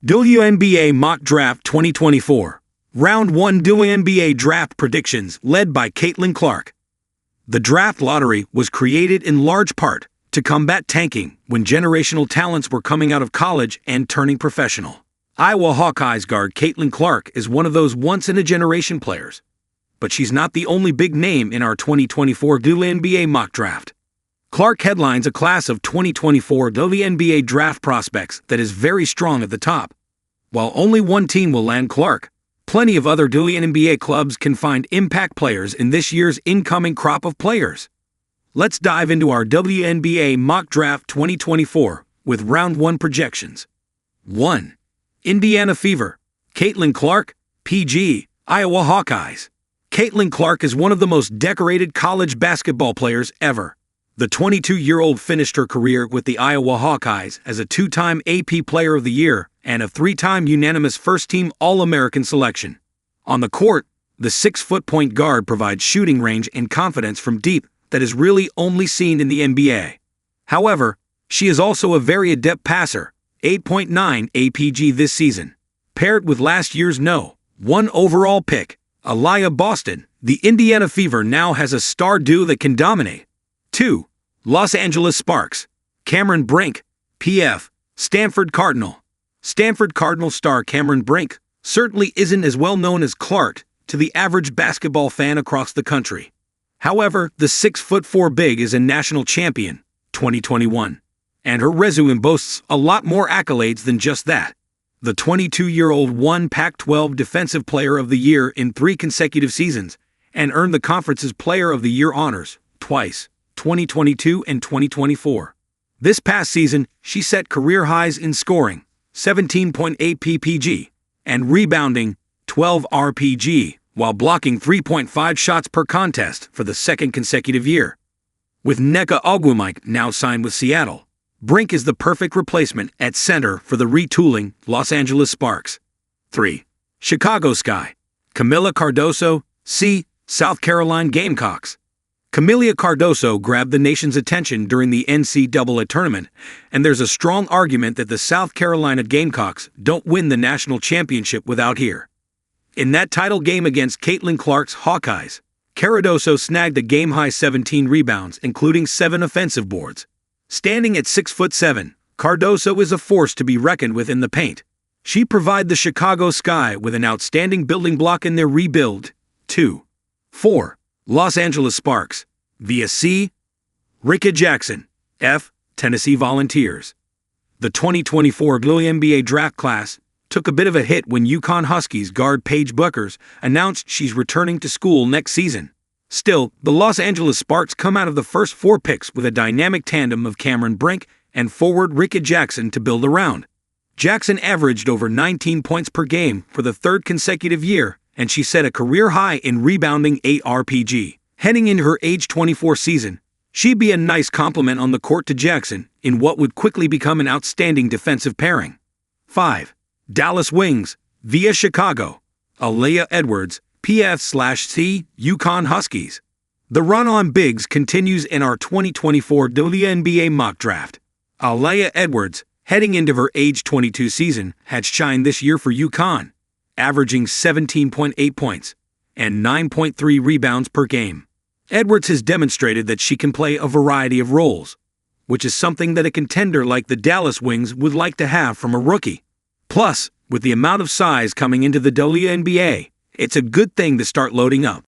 WNBA Mock Draft 2024. Round 1 WNBA Draft Predictions led by Caitlin Clark. The draft lottery was created in large part to combat tanking when generational talents were coming out of college and turning professional. Iowa Hawkeyes guard Caitlin Clark is one of those once-in-a-generation players. But she's not the only big name in our 2024 WNBA Mock Draft. Clark headlines a class of 2024 WNBA draft prospects that is very strong at the top. While only one team will land Clark, plenty of other WNBA clubs can find impact players in this year's incoming crop of players. Let's dive into our WNBA Mock Draft 2024 with Round 1 projections. 1. Indiana Fever. Caitlin Clark, PG, Iowa Hawkeyes. Caitlin Clark is one of the most decorated college basketball players ever. The 22-year-old finished her career with the Iowa Hawkeyes as a 2-time AP Player of the Year and a 3-time unanimous first-team All-American selection. On the court, the 6-foot point guard provides shooting range and confidence from deep that is really only seen in the NBA. However, she is also a very adept passer, 8.9 APG this season. Paired with last year's No. 1 overall pick, Aliyah Boston, the Indiana Fever now has a star duo that can dominate. 2. Los Angeles Sparks. Cameron Brink, PF, Stanford Cardinal. Stanford Cardinal star Cameron Brink certainly isn't as well known as Clark to the average basketball fan across the country. However, the 6'4" big is a national champion, 2021, and her resume boasts a lot more accolades than just that. The 22-year-old won Pac-12 Defensive Player of the Year in 3 consecutive seasons and earned the conference's Player of the Year honors twice, 2022 and 2024. This past season, she set career highs in scoring, 17.8 PPG, and rebounding, 12 RPG, while blocking 3.5 shots per contest for the 2nd consecutive year. With Nneka Ogwumike now signed with Seattle, Brink is the perfect replacement at center for the retooling Los Angeles Sparks. 3. Chicago Sky. Camila Cardoso, C, South Carolina Gamecocks. Camila Cardoso grabbed the nation's attention during the NCAA tournament, and there's a strong argument that the South Carolina Gamecocks don't win the national championship without her. In that title game against Caitlin Clark's Hawkeyes, Cardoso snagged a game-high 17 rebounds, including 7 offensive boards. Standing at 6'7", Cardoso is a force to be reckoned with in the paint. She provided the Chicago Sky with an outstanding building block in their rebuild. 2. 4. Los Angeles Sparks. Via C. Rickea Jackson, F, Tennessee Volunteers. The 2024 WNBA draft class took a bit of a hit when UConn Huskies guard Paige Bueckers announced she's returning to school next season. Still, the Los Angeles Sparks come out of the first 4 picks with a dynamic tandem of Cameron Brink and forward Rickea Jackson to build around. Jackson averaged over 19 points per game for the 3rd consecutive year, and she set a career high in rebounding 8 RPG. Heading into her age 24 season, she'd be a nice complement on the court to Jackson in what would quickly become an outstanding defensive pairing. 5. Dallas Wings. Via Chicago. Aliyah Edwards, PF/C, UConn Huskies. The run on bigs continues in our 2024 WNBA Mock Draft. Aliyah Edwards, heading into her age 22 season, had shined this year for UConn, averaging 17.8 points and 9.3 rebounds per game. Edwards has demonstrated that she can play a variety of roles, which is something that a contender like the Dallas Wings would like to have from a rookie. Plus, with the amount of size coming into the WNBA, it's a good thing to start loading up.